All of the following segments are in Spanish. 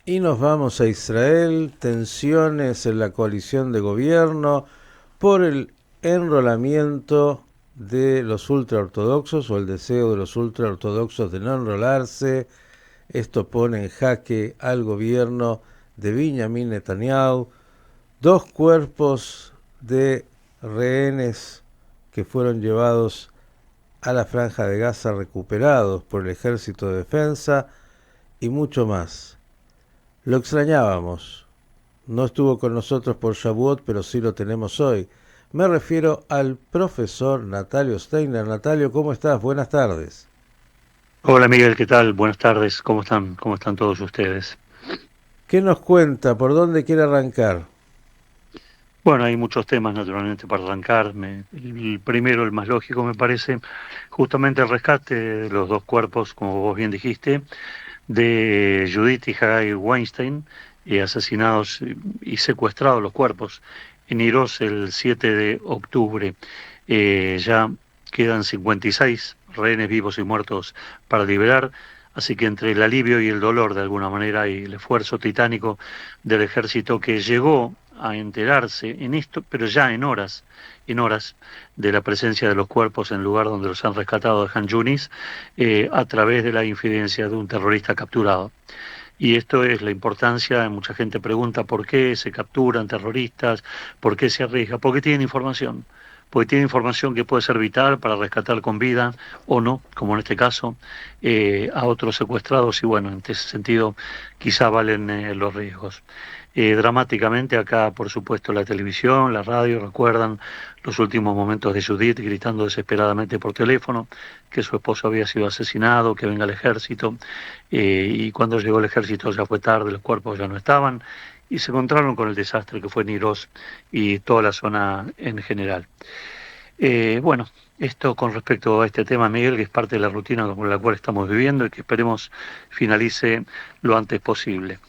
Y nos vamos a Israel, tensiones en la coalición de gobierno por el enrolamiento de los ultraortodoxos o el deseo de los ultraortodoxos de no enrolarse. Esto pone en jaque al gobierno de Benjamin Netanyahu. Dos cuerpos de rehenes que fueron llevados a la franja de Gaza recuperados por el Ejército de Defensa y mucho más. Lo extrañábamos. No estuvo con nosotros por Shavuot, pero sí lo tenemos hoy. Me refiero al profesor Natalio Steiner. Natalio, ¿cómo estás? Buenas tardes. Hola Miguel, ¿qué tal? Buenas tardes, ¿cómo están? ¿Cómo están todos ustedes? ¿Qué nos cuenta? ¿Por dónde quiere arrancar? Bueno, hay muchos temas naturalmente para arrancar. El primero, el más lógico me parece, justamente el rescate de los dos cuerpos, como vos bien dijiste, de Judith y Haggai Weinstein, asesinados y secuestrados los cuerpos en Iros el 7 de octubre. Ya quedan 56 rehenes vivos y muertos para liberar. Así que entre el alivio y el dolor, de alguna manera, y el esfuerzo titánico del ejército que llegó a enterarse en esto, pero ya en horas de la presencia de los cuerpos en el lugar donde los han rescatado de Han Yunis, a través de la infidencia de un terrorista capturado. Y esto es la importancia, mucha gente pregunta por qué se capturan terroristas, por qué se arriesga, porque tienen información, porque tienen información que puede ser vital para rescatar con vida o no, como en este caso, a otros secuestrados y bueno, en ese sentido quizá valen los riesgos. Dramáticamente acá, por supuesto, la televisión, la radio recuerdan los últimos momentos de Judith gritando desesperadamente por teléfono que su esposo había sido asesinado, que venga el ejército, y cuando llegó el ejército ya fue tarde, los cuerpos ya no estaban, y se encontraron con el desastre que fue Niros y toda la zona en general. Bueno, esto con respecto a este tema, Miguel, que es parte de la rutina con la cual estamos viviendo y que esperemos finalice lo antes posible.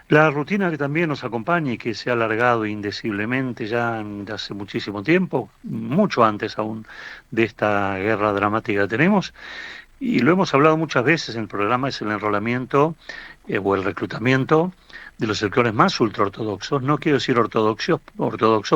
La rutina que también nos acompaña y que se ha alargado indeciblemente ya de hace muchísimo tiempo, mucho antes aún de esta guerra dramática que tenemos, y lo hemos hablado muchas veces en el programa, es el enrolamiento o el reclutamiento de los sectores más ultraortodoxos. No quiero decir ortodoxo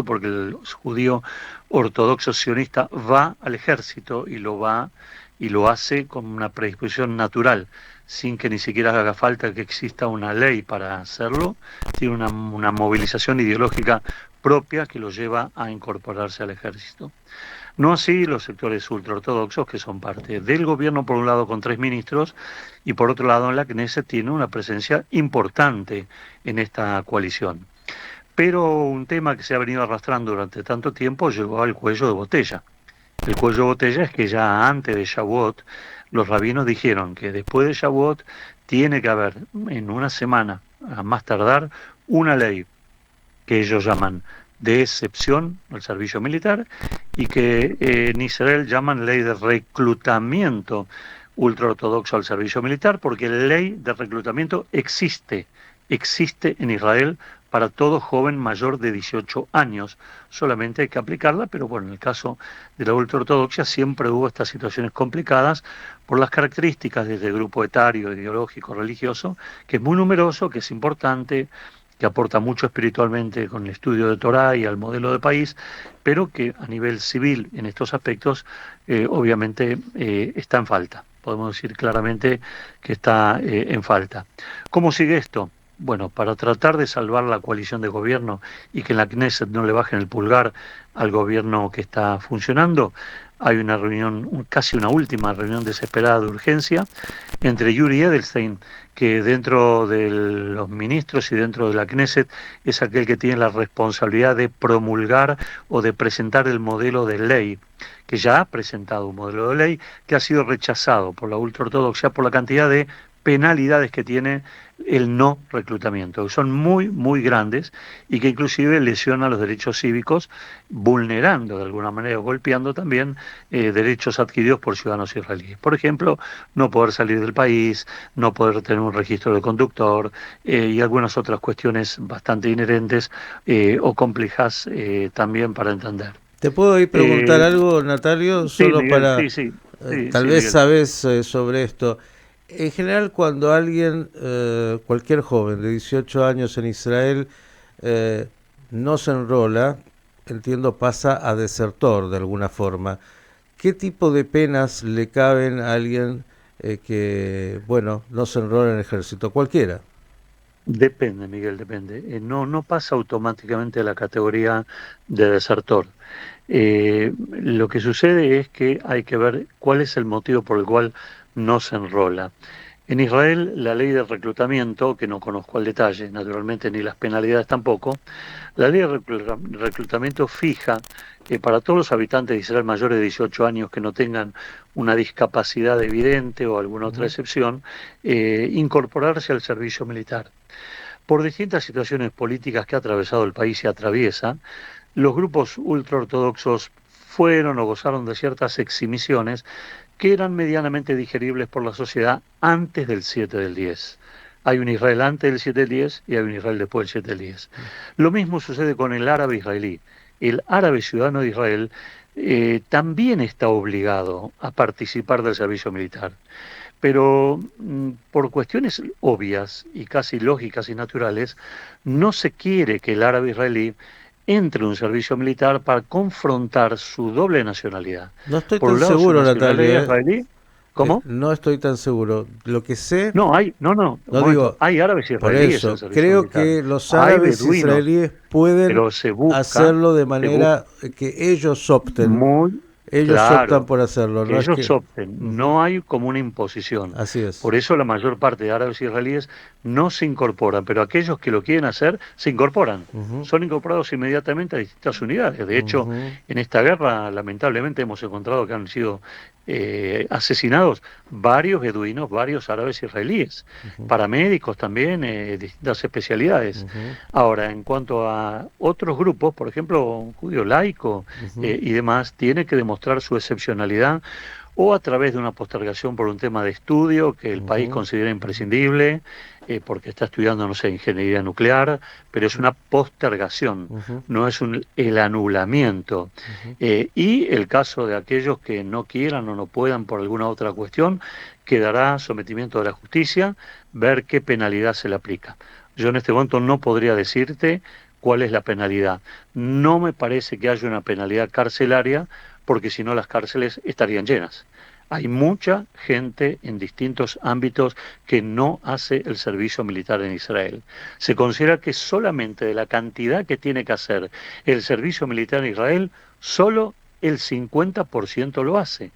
porque el judío ortodoxo sionista va al ejército y lo hace con una predisposición natural, sin que ni siquiera haga falta que exista una ley para hacerlo. Tiene una movilización ideológica propia que lo lleva a incorporarse al ejército. No así los sectores ultraortodoxos, que son parte del gobierno, por un lado, con 3 ministros, y por otro lado, en la Knesset tiene una presencia importante en esta coalición. Pero un tema que se ha venido arrastrando durante tanto tiempo llegó al cuello de botella. El cuello de botella es que ya antes de Shavuot, los rabinos dijeron que después de Shavuot tiene que haber, en una semana, a más tardar, una ley que ellos llaman de excepción al servicio militar y que en Israel llaman ley de reclutamiento ultraortodoxo al servicio militar, porque la ley de reclutamiento existe en Israel para todo joven mayor de 18 años. Solamente hay que aplicarla, pero bueno, en el caso de la ultraortodoxia siempre hubo estas situaciones complicadas por las características de este grupo etario, ideológico, religioso, que es muy numeroso, que es importante, que aporta mucho espiritualmente con el estudio de Torá y al modelo de país, pero que a nivel civil en estos aspectos obviamente está en falta. Podemos decir claramente que está en falta. ¿Cómo sigue esto? Bueno, para tratar de salvar la coalición de gobierno y que en la Knesset no le bajen el pulgar al gobierno que está funcionando, hay una reunión, casi una última reunión desesperada de urgencia entre Yuri Edelstein, que dentro de los ministros y dentro de la Knesset es aquel que tiene la responsabilidad de promulgar o de presentar el modelo de ley, que ya ha presentado un modelo de ley que ha sido rechazado por la ultraortodoxia por la cantidad de penalidades que tiene el no reclutamiento, que son muy, muy grandes y que inclusive lesionan los derechos cívicos, vulnerando de alguna manera o golpeando también derechos adquiridos por ciudadanos israelíes. Por ejemplo, no poder salir del país, no poder tener un registro de conductor y algunas otras cuestiones bastante inherentes o complejas también para entender. ¿Te puedo ir preguntar Eh, algo, Natalio? sí, Solo Miguel, para... sí, sí, sí, tal sí, vez Miguel. sabes sobre esto. En general, cuando alguien, cualquier joven de 18 años en Israel, eh, no se enrola, entiendo, pasa a desertor de alguna forma. ¿Qué tipo de penas le caben a alguien que, bueno, no se enrola en el ejército? Cualquiera. Depende, Miguel, depende. No pasa automáticamente a la categoría de desertor. Lo que sucede es que hay que ver cuál es el motivo por el cual no se enrola. En Israel, la ley de reclutamiento, que no conozco al detalle, naturalmente, ni las penalidades tampoco, la ley de reclutamiento fija que para todos los habitantes de Israel mayores de 18 años que no tengan una discapacidad evidente o alguna otra Ujú. excepción, incorporarse al servicio militar. Por distintas situaciones políticas que ha atravesado el país y atraviesa, los grupos ultraortodoxos fueron o gozaron de ciertas exhibiciones que eran medianamente digeribles por la sociedad antes del 7 del 10. Hay un Israel antes del 7 del 10 y hay un Israel después del 7 del 10. Lo mismo sucede con el árabe israelí. El árabe ciudadano de Israel también está obligado a participar del servicio militar, pero por cuestiones obvias y casi lógicas y naturales, no se quiere que el árabe israelí entre en un servicio militar para confrontar su doble nacionalidad. No estoy Por tan un lado, su seguro, nacionalidad Natalio. israelí. ¿Cómo? No estoy tan seguro. Lo que sé, No, un no momento, digo, hay árabes por israelíes en eso, servicio creo militar, que los hay árabes beduinos, israelíes pueden pero hacerlo de se busca manera que ellos opten. muy Ellos optan claro por hacerlo, que no es ellos que... opten, Ujú. no hay como una imposición. Así es. Por eso la mayor parte de árabes israelíes no se incorporan, pero aquellos que lo quieren hacer se incorporan. Ujú, Son incorporados inmediatamente a distintas unidades. De hecho, ujú, en esta guerra, lamentablemente, hemos encontrado que han sido asesinados varios beduinos, varios árabes israelíes, ujú, paramédicos también, distintas especialidades. ujú, Ahora, en cuanto a otros grupos, por ejemplo, un judío laico ujú, y demás, tiene que demostrar su excepcionalidad o a través de una postergación por un tema de estudio que el país ujú, considera ujú, imprescindible, porque está estudiando, no sé, ingeniería nuclear, pero es una postergación, ujú, no es el anulamiento. ujú, Y el caso de aquellos que no quieran o no puedan por alguna otra cuestión, quedará sometimiento de la justicia, ver qué penalidad se le aplica. Yo en este momento no podría decirte cuál es la penalidad. No me parece que haya una penalidad carcelaria, porque si no las cárceles estarían llenas. Hay mucha gente en distintos ámbitos que no hace el servicio militar en Israel. Se considera que solamente de la cantidad que tiene que hacer el servicio militar en Israel, solo el 50% lo hace.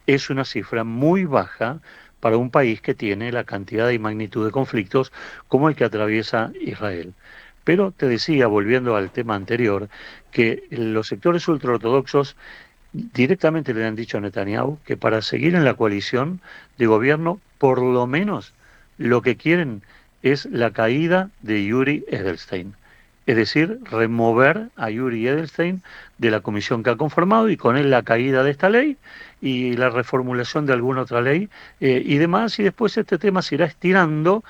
Es una cifra muy baja para un país que tiene la cantidad y magnitud de conflictos como el que atraviesa Israel. Pero te decía, volviendo al tema anterior, que los sectores ultraortodoxos directamente le han dicho a Netanyahu que para seguir en la coalición de gobierno, por lo menos lo que quieren es la caída de Yuri Edelstein. Es decir, remover a Yuri Edelstein de la comisión que ha conformado y con él la caída de esta ley y la reformulación de alguna otra ley y demás. Y después este tema se irá estirando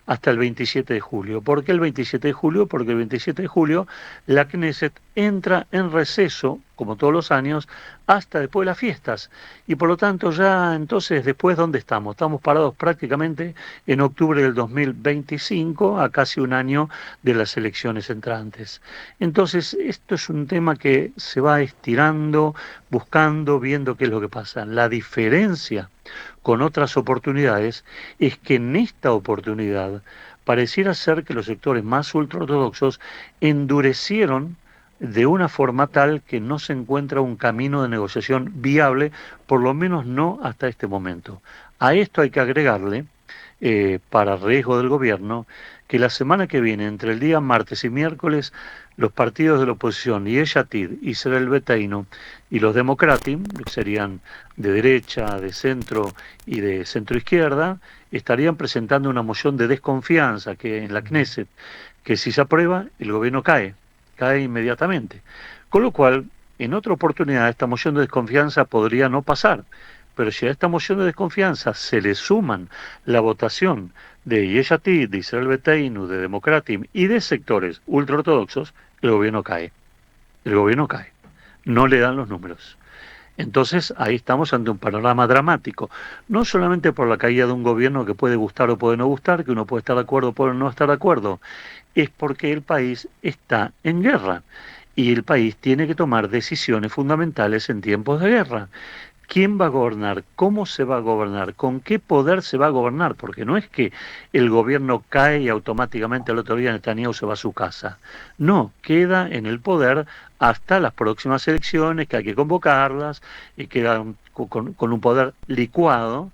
hasta el 27 de julio. ¿Por qué el 27 de julio? Porque el 27 de julio la Knesset entra en receso, como todos los años, hasta después de las fiestas. Y por lo tanto ya entonces después, ¿dónde estamos? Estamos parados prácticamente en octubre del 2025, a casi un año de las elecciones entrantes. Entonces, esto es un tema que se va estirando, buscando, viendo qué es lo que pasa. La diferencia con otras oportunidades es que en esta oportunidad pareciera ser que los sectores más ultraortodoxos endurecieron de una forma tal que no se encuentra un camino de negociación viable, por lo menos no hasta este momento. A esto hay que agregarle, para riesgo del gobierno, que la semana que viene, entre el día martes y miércoles, los partidos de la oposición, Yesh Atid, Israel Beteino y los Democratim, que serían de derecha, de centro y de centro izquierda, estarían presentando una moción de desconfianza que en la Knesset, que si se aprueba, el gobierno cae inmediatamente. Con lo cual, en otra oportunidad, esta moción de desconfianza podría no pasar. Pero si a esta moción de desconfianza se le suman la votación de Yesh Atid, de Israel Beteinu, de Democratim y de sectores ultraortodoxos, el gobierno cae. El gobierno cae. No le dan los números. Entonces ahí estamos ante un panorama dramático, no solamente por la caída de un gobierno que puede gustar o puede no gustar, que uno puede estar de acuerdo o puede no estar de acuerdo, es porque el país está en guerra y el país tiene que tomar decisiones fundamentales en tiempos de guerra. ¿Quién va a gobernar? ¿Cómo se va a gobernar? ¿Con qué poder se va a gobernar? Porque no es que el gobierno cae y automáticamente al otro día Netanyahu se va a su casa. No, queda en el poder hasta las próximas elecciones, que hay que convocarlas, y queda con un poder licuado,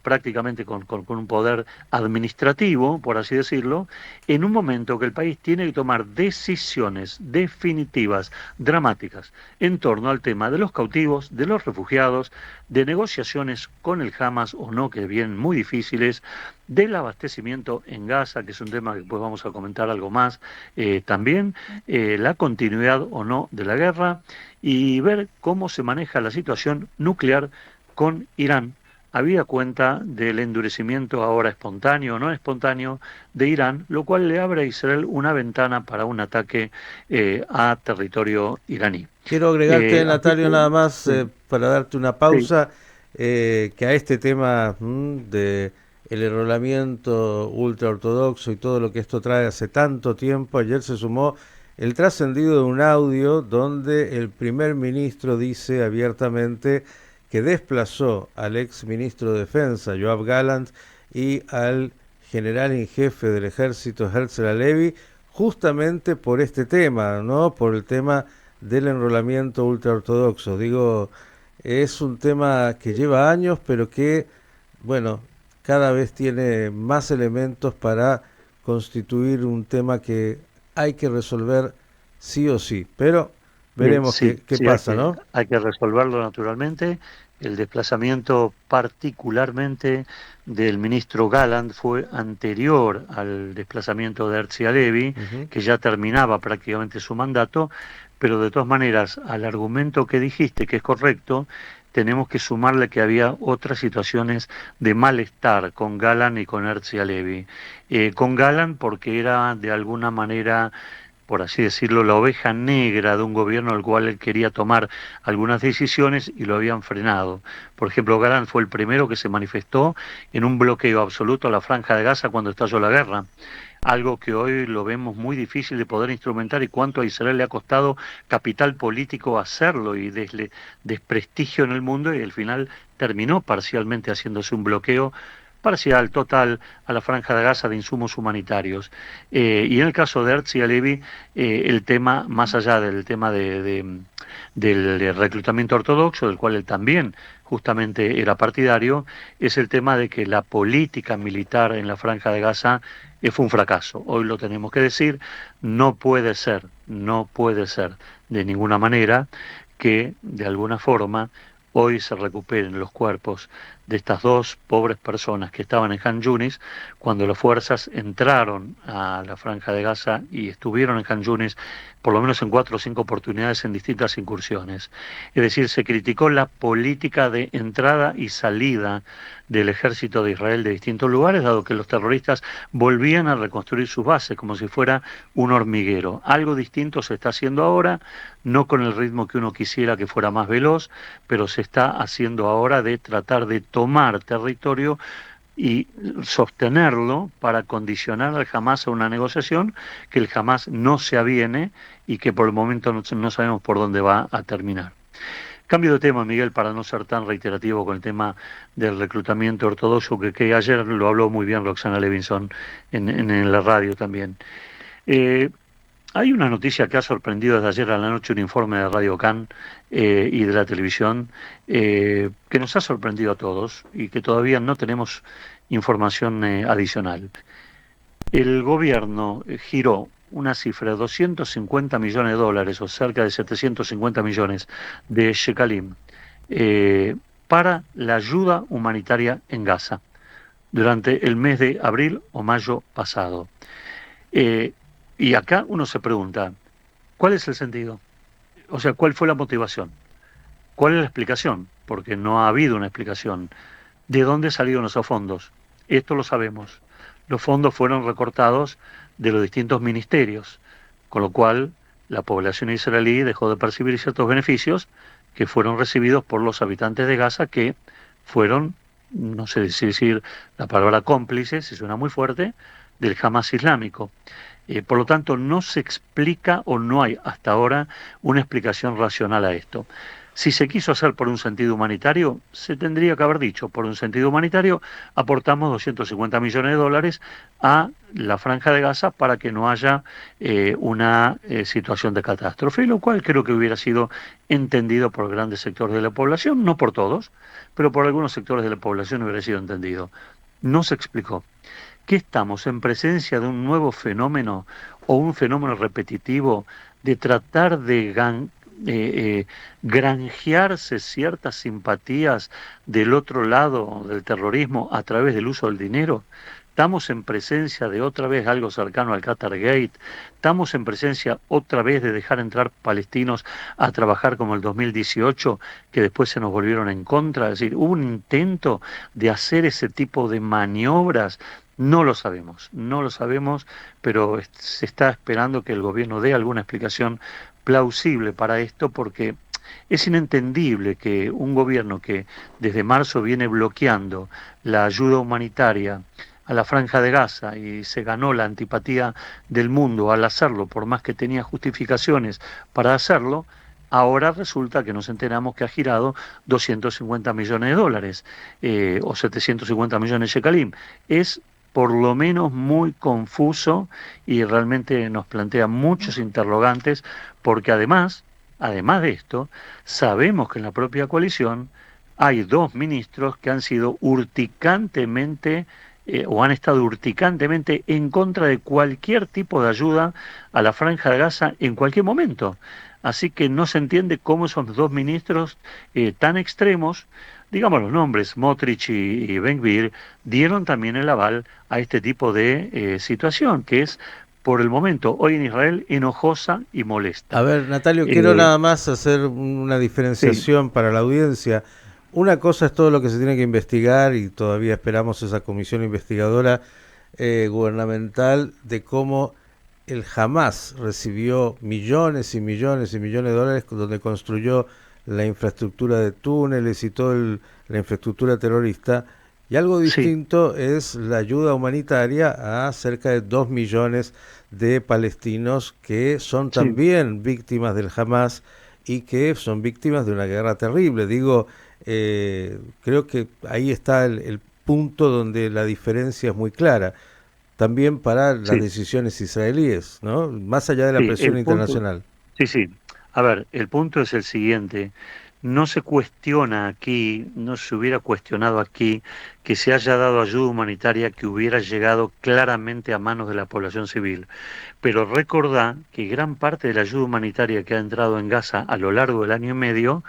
prácticamente con un poder administrativo, por así decirlo, en un momento que el país tiene que tomar decisiones definitivas, dramáticas, en torno al tema de los cautivos, de los refugiados, de negociaciones con el Hamas o no, que vienen muy difíciles, del abastecimiento en Gaza, que es un tema que después vamos a comentar algo más, también la continuidad o no de la guerra y ver cómo se maneja la situación nuclear con Irán, habida cuenta del endurecimiento ahora espontáneo o no espontáneo de Irán, lo cual le abre a Israel una ventana para un ataque a territorio iraní. Quiero agregarte, Así Natalio, que, nada más sí, para darte una sí, pausa, que a este tema de el enrolamiento ultraortodoxo y todo lo que esto trae hace tanto tiempo, ayer se sumó el trascendido de un audio donde el primer ministro dice abiertamente que desplazó al ex ministro de Defensa, Yoav Gallant, y al general en jefe del ejército, Herzl Halevi, justamente por este tema, ¿no? Por el tema del enrolamiento ultraortodoxo. Digo, es un tema que lleva años, pero que, bueno, cada vez tiene más elementos para constituir un tema que hay que resolver sí o sí. Pero veremos sí, qué sí, pasa, ¿no? hay que resolverlo naturalmente. El desplazamiento particularmente del ministro Galland fue anterior al desplazamiento de Herzi Halevi, Ujú. que ya terminaba prácticamente su mandato, pero de todas maneras, al argumento que dijiste, que es correcto, tenemos que sumarle que había otras situaciones de malestar con Galland y con Herzi Halevi. Con Galland porque era de alguna manera, por así decirlo, la oveja negra de un gobierno al cual él quería tomar algunas decisiones y lo habían frenado. Por ejemplo, Galán fue el primero que se manifestó en un bloqueo absoluto a la Franja de Gaza cuando estalló la guerra, algo que hoy lo vemos muy difícil de poder instrumentar y cuánto a Israel le ha costado capital político hacerlo y desprestigio en el mundo y al final terminó parcialmente haciéndose un bloqueo parcial, total, a la Franja de Gaza de insumos humanitarios. Y en el caso de Herzi Halevi, el tema, más allá del tema del reclutamiento ortodoxo, del cual él también justamente era partidario, es el tema de que la política militar en la Franja de Gaza fue un fracaso. Hoy lo tenemos que decir, no puede ser de ninguna manera que de alguna forma hoy se recuperen los cuerpos de estas dos pobres personas que estaban en Han Yunis cuando las fuerzas entraron a la Franja de Gaza y estuvieron en Han Yunis por lo menos en 4 o 5 oportunidades en distintas incursiones. Es decir, se criticó la política de entrada y salida del ejército de Israel de distintos lugares, dado que los terroristas volvían a reconstruir sus bases como si fuera un hormiguero. Algo distinto se está haciendo ahora, no con el ritmo que uno quisiera que fuera más veloz, pero se está haciendo ahora de tratar de tomar territorio y sostenerlo para condicionar al Hamas a una negociación que el Hamas no se aviene y que por el momento no sabemos por dónde va a terminar. Cambio de tema, Miguel, para no ser tan reiterativo con el tema del reclutamiento ortodoxo, que ayer lo habló muy bien Roxana Levinson en la radio también. Eh, Hay una noticia que ha sorprendido desde ayer a la noche, un informe de Radio Can y de la televisión, que nos ha sorprendido a todos y que todavía no tenemos información adicional. El gobierno giró una cifra de 250 millones de dólares o cerca de 750 millones de shekalim para la ayuda humanitaria en Gaza durante el mes de abril o mayo pasado. Eh, y acá uno se pregunta, ¿cuál es el sentido? O sea, ¿cuál fue la motivación? ¿Cuál es la explicación? Porque no ha habido una explicación. ¿De dónde salieron esos fondos? Esto lo sabemos. Los fondos fueron recortados de los distintos ministerios, con lo cual la población israelí dejó de percibir ciertos beneficios que fueron recibidos por los habitantes de Gaza, que fueron, no sé si decir la palabra cómplices, si suena muy fuerte, del Hamas islámico. Por lo tanto, no se explica o no hay hasta ahora una explicación racional a esto. Si se quiso hacer por un sentido humanitario, se tendría que haber dicho, por un sentido humanitario, aportamos 250 millones de dólares a la Franja de Gaza para que no haya una situación de catástrofe, lo cual creo que hubiera sido entendido por grandes sectores de la población, no por todos, pero por algunos sectores de la población hubiera sido entendido. No se explicó. ¿Qué estamos en presencia de un nuevo fenómeno o un fenómeno repetitivo de tratar de granjearse ciertas simpatías del otro lado del terrorismo a través del uso del dinero? Estamos en presencia de otra vez algo cercano al Qatargate, estamos en presencia otra vez de dejar entrar palestinos a trabajar como el 2018, que después se nos volvieron en contra. Es decir, hubo un intento de hacer ese tipo de maniobras. No lo sabemos, no lo sabemos, pero se está esperando que el gobierno dé alguna explicación plausible para esto, porque es inentendible que un gobierno que desde marzo viene bloqueando la ayuda humanitaria a la Franja de Gaza y se ganó la antipatía del mundo al hacerlo, por más que tenía justificaciones para hacerlo, ahora resulta que nos enteramos que ha girado 250 millones de dólares o 750 millones de shekalim. Es por lo menos muy confuso y realmente nos plantea muchos interrogantes, porque además de esto, sabemos que en la propia coalición hay dos ministros que han sido urticantemente o han estado urticantemente en contra de cualquier tipo de ayuda a la Franja de Gaza en cualquier momento. Así que no se entiende cómo esos dos ministros tan extremos, digamos los nombres, Smotrich y Ben-Gvir, dieron también el aval a este tipo de situación, que es, por el momento, hoy en Israel, enojosa y molesta. A ver, Natalio, quiero nada más hacer una Sí, diferenciación para la audiencia. Una cosa es todo lo que se tiene que investigar y todavía esperamos esa comisión investigadora gubernamental de cómo el Hamas recibió millones y millones y millones de dólares donde construyó la infraestructura de túneles y toda la infraestructura terrorista. Y algo sí, distinto es la ayuda humanitaria a cerca de 2 millones de palestinos que son sí. también víctimas del Hamas y que son víctimas de una guerra terrible. Digo, creo que ahí está el punto donde la diferencia es muy clara, también para las Sí, decisiones israelíes, ¿no? Más allá de la sí, presión internacional. sí, sí. A ver, el punto es el siguiente. No se cuestiona aquí, no se hubiera cuestionado aquí que se haya dado ayuda humanitaria que hubiera llegado claramente a manos de la población civil. Pero recordá que gran parte de la ayuda humanitaria que ha entrado en Gaza a lo largo del año y medio,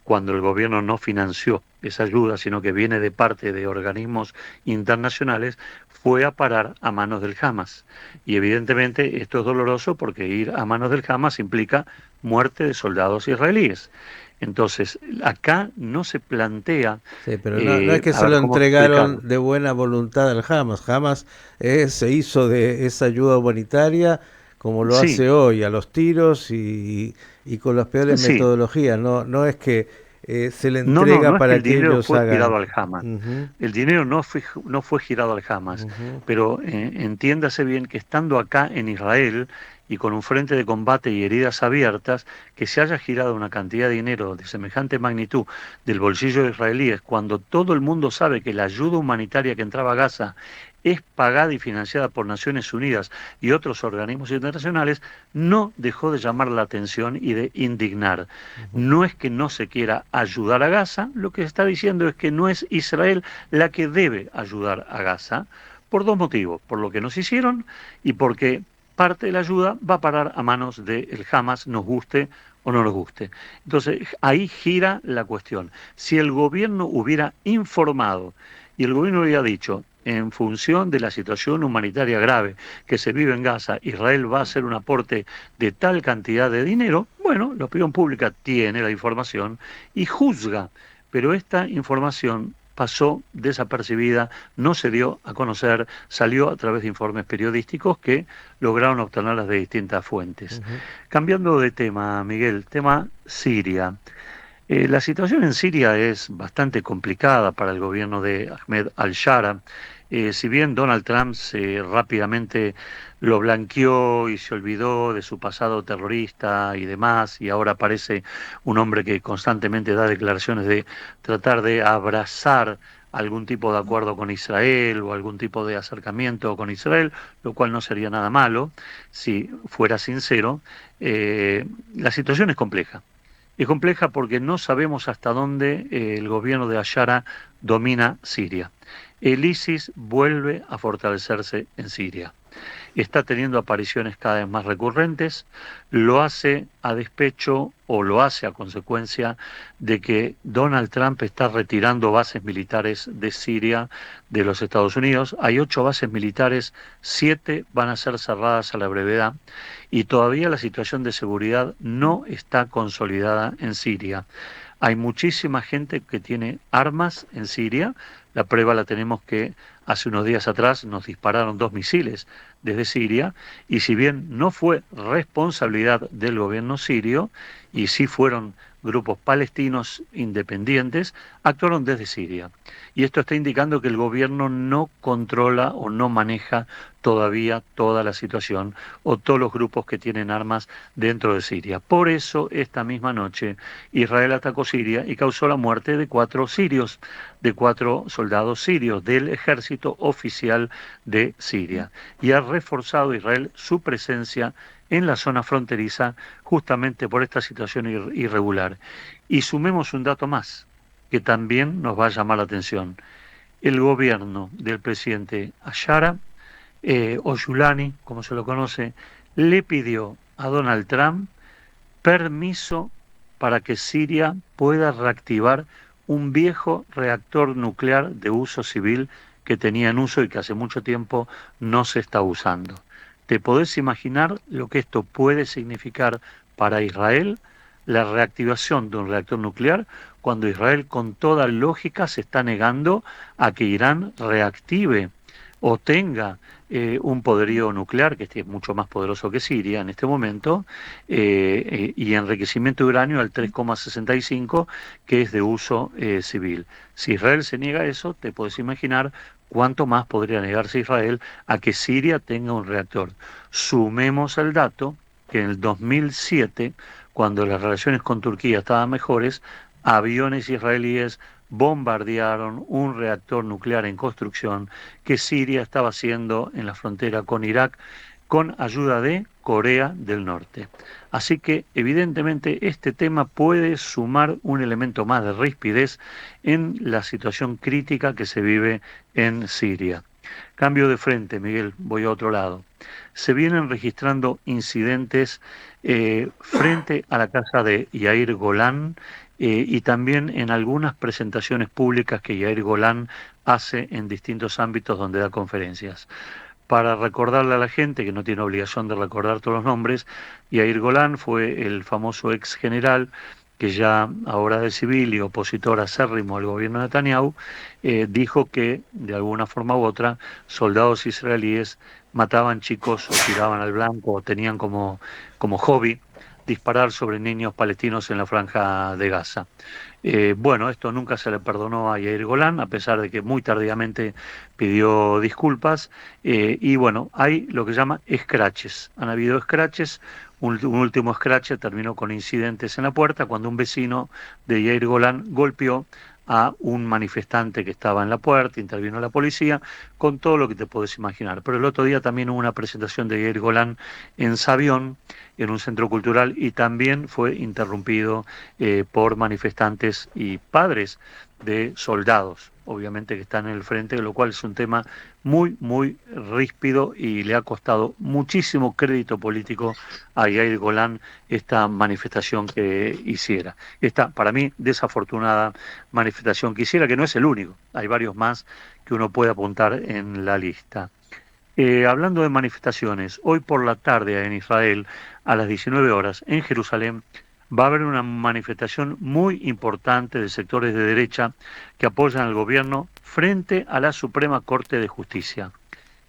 cuando el gobierno no financió esa ayuda, sino que viene de parte de organismos internacionales, fue a parar a manos del Hamas. Y evidentemente esto es doloroso porque ir a manos del Hamas implica muerte de soldados israelíes. Entonces, acá no se plantea, Sí, pero no es que a se ver lo cómo explicarlo. entregaron de buena voluntad al Hamas. Hamas se hizo de esa ayuda humanitaria como lo Sí, hace hoy, a los tiros y con las peores sí. metodologías. No es que se le No, no, entrega no es que para el que dinero ellos fue hagan. girado al Hamas. Ujú, El dinero no fue girado al Hamas. ujú. Pero entiéndase bien que estando acá en Israel y con un frente de combate y heridas abiertas, que se haya girado una cantidad de dinero de semejante magnitud del bolsillo de israelíes, cuando todo el mundo sabe que la ayuda humanitaria que entraba a Gaza es pagada y financiada por Naciones Unidas y otros organismos internacionales, no dejó de llamar la atención y de indignar. No es que no se quiera ayudar a Gaza, lo que se está diciendo es que no es Israel la que debe ayudar a Gaza, por dos motivos, por lo que nos hicieron y porque parte de la ayuda va a parar a manos del Hamas, nos guste o no nos guste. Entonces, ahí gira la cuestión. Si el gobierno hubiera informado y el gobierno hubiera dicho, en función de la situación humanitaria grave que se vive en Gaza, Israel va a hacer un aporte de tal cantidad de dinero, bueno, la opinión pública tiene la información y juzga, pero esta información pasó desapercibida, no se dio a conocer, salió a través de informes periodísticos que lograron obtenerlas de distintas fuentes. Ujú. Cambiando de tema, Miguel, tema Siria. La situación en Siria es bastante complicada para el gobierno de Ahmed al-Shara. Si bien Donald Trump rápidamente lo blanqueó y se olvidó de su pasado terrorista y demás, y ahora parece un hombre que constantemente da declaraciones de tratar de abrazar algún tipo de acuerdo con Israel o algún tipo de acercamiento con Israel, lo cual no sería nada malo si fuera sincero. La situación es compleja. Es compleja porque no sabemos hasta dónde el gobierno de Ayara domina Siria. El ISIS vuelve a fortalecerse en Siria. Está teniendo apariciones cada vez más recurrentes, lo hace a despecho o lo hace a consecuencia de que Donald Trump está retirando bases militares de Siria de los Estados Unidos. Hay 8 bases militares, 7 van a ser cerradas a la brevedad y todavía la situación de seguridad no está consolidada en Siria. Hay muchísima gente que tiene armas en Siria. La prueba la tenemos que hace unos días atrás nos dispararon 2 misiles desde Siria y si bien no fue responsabilidad del gobierno sirio y sí fueron grupos palestinos independientes, actuaron desde Siria. Y esto está indicando que el gobierno no controla o no maneja todavía toda la situación o todos los grupos que tienen armas dentro de Siria. Por eso, esta misma noche, Israel atacó Siria y causó la muerte de 4 sirios, de 4 soldados sirios del ejército oficial de Siria. Y ha reforzado Israel su presencia en la zona fronteriza justamente por esta situación irregular. Y sumemos un dato más, que también nos va a llamar la atención. El gobierno del presidente Ayara, o Yulani, como se lo conoce, le pidió a Donald Trump permiso para que Siria pueda reactivar un viejo reactor nuclear de uso civil que tenía en uso y que hace mucho tiempo no se está usando. ¿Te podés imaginar lo que esto puede significar para Israel? La reactivación de un reactor nuclear cuando Israel con toda lógica se está negando a que Irán reactive o tenga un poderío nuclear que es mucho más poderoso que Siria en este momento y enriquecimiento de uranio al 3,65 que es de uso civil. Si Israel se niega a eso, te puedes imaginar cuánto más podría negarse Israel a que Siria tenga un reactor. Sumemos el dato que en el 2007, cuando las relaciones con Turquía estaban mejores, aviones israelíes bombardearon un reactor nuclear en construcción que Siria estaba haciendo en la frontera con Irak con ayuda de Corea del Norte. Así que evidentemente este tema puede sumar un elemento más de rispidez en la situación crítica que se vive en Siria. Cambio de frente, Miguel, voy a otro lado. Se vienen registrando incidentes frente a la casa de Yair Golán y también en algunas presentaciones públicas que Yair Golán hace en distintos ámbitos donde da conferencias. Para recordarle a la gente, que no tiene obligación de recordar todos los nombres, Yair Golán fue el famoso ex general que ya ahora de civil y opositor acérrimo al gobierno de Netanyahu, dijo que de alguna forma u otra soldados israelíes mataban chicos o tiraban al blanco o tenían como hobby disparar sobre niños palestinos en la franja de Gaza. Bueno, esto nunca se le perdonó a Yair Golán, a pesar de que muy tardíamente pidió disculpas. Y bueno, hay lo que se llama scratches. Han habido scratches. Un último scratch terminó con incidentes en la puerta cuando un vecino de Yair Golán golpeó a un manifestante que estaba en la puerta, intervino la policía, con todo lo que te puedes imaginar. Pero el otro día también hubo una presentación de Yair Golán en Sabión, en un centro cultural, y también fue interrumpido por manifestantes y padres de soldados, obviamente que están en el frente, lo cual es un tema muy, muy ríspido y le ha costado muchísimo crédito político a Yair Golán esta manifestación que hiciera. Esta, para mí, desafortunada manifestación que hiciera, que no es el único, hay varios más que uno puede apuntar en la lista. Hablando de manifestaciones, hoy por la tarde en Israel, a las 19 horas, en Jerusalén, va a haber una manifestación muy importante de sectores de derecha que apoyan al gobierno frente a la Suprema Corte de Justicia.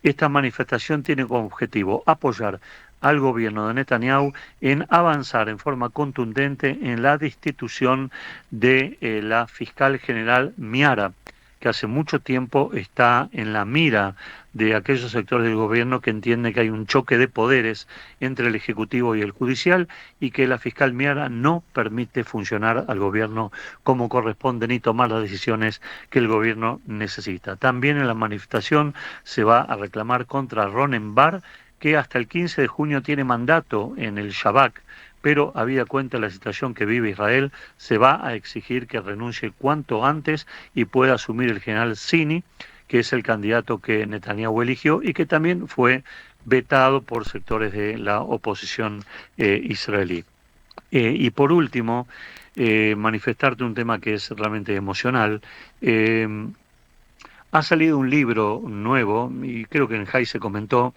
Esta manifestación tiene como objetivo apoyar al gobierno de Netanyahu en avanzar en forma contundente en la destitución de la fiscal general Miara, que hace mucho tiempo está en la mira de aquellos sectores del gobierno que entienden que hay un choque de poderes entre el Ejecutivo y el Judicial y que la fiscal Miara no permite funcionar al gobierno como corresponde ni tomar las decisiones que el gobierno necesita. También en la manifestación se va a reclamar contra Ronen Bar, que hasta el 15 de junio tiene mandato en el Shabak, pero habida cuenta de la situación que vive Israel, se va a exigir que renuncie cuanto antes y pueda asumir el general Sini, que es el candidato que Netanyahu eligió y que también fue vetado por sectores de la oposición israelí. Y por último, manifestarte un tema que es realmente emocional. Ha salido un libro nuevo, y creo que en Jai se comentó,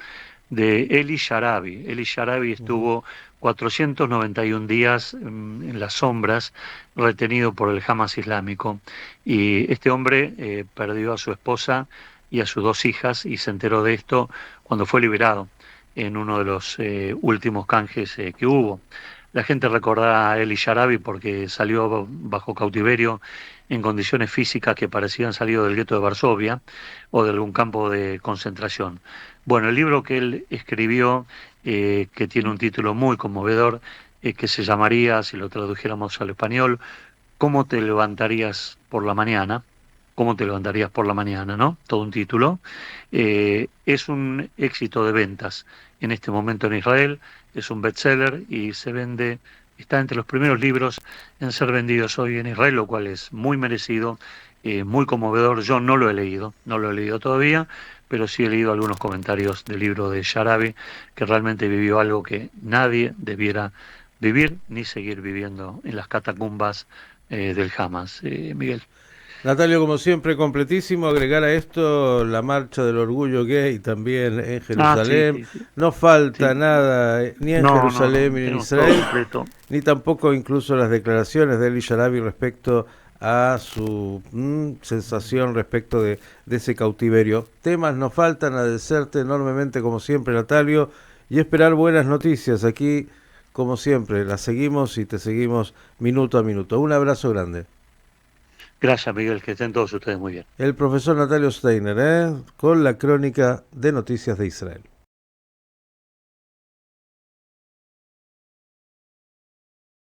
de Eli Sharabi. Eli Sharabi estuvo 491 días en las sombras, retenido por el Hamas islámico. Y este hombre perdió a su esposa y a sus dos hijas y se enteró de esto cuando fue liberado en uno de los últimos canjes que hubo. La gente recordará a Eli Sharabi porque salió bajo cautiverio en condiciones físicas que parecían salido del gueto de Varsovia o de algún campo de concentración. Bueno, el libro que él escribió, que tiene un título muy conmovedor, que se llamaría, si lo tradujéramos al español, ¿Cómo te levantarías por la mañana? ¿Cómo te levantarías por la mañana? ¿No? Todo un título. Es un éxito de ventas en este momento en Israel, es un bestseller y se vende, está entre los primeros libros en ser vendidos hoy en Israel, lo cual es muy merecido, muy conmovedor. Yo no lo he leído, no lo he leído todavía, pero sí he leído algunos comentarios del libro de Sharabi, que realmente vivió algo que nadie debiera vivir ni seguir viviendo en las catacumbas del Hamas. Miguel. Natalio, como siempre, completísimo. Agregar a esto la marcha del orgullo gay también en Ah, sí, Jerusalén. sí, sí. No falta Sí. nada ni en No, no, Jerusalén no, ni en tenemos todo Israel, completo. ni tampoco incluso las declaraciones de Eli Sharabi respecto a su sensación respecto de ese cautiverio. Temas no faltan, agradecerte enormemente como siempre, Natalio, y esperar buenas noticias. Aquí, como siempre, las seguimos y te seguimos minuto a minuto. Un abrazo grande. Gracias, Miguel, que estén todos ustedes muy bien. El profesor Natalio Steiner, con la crónica de Noticias de Israel.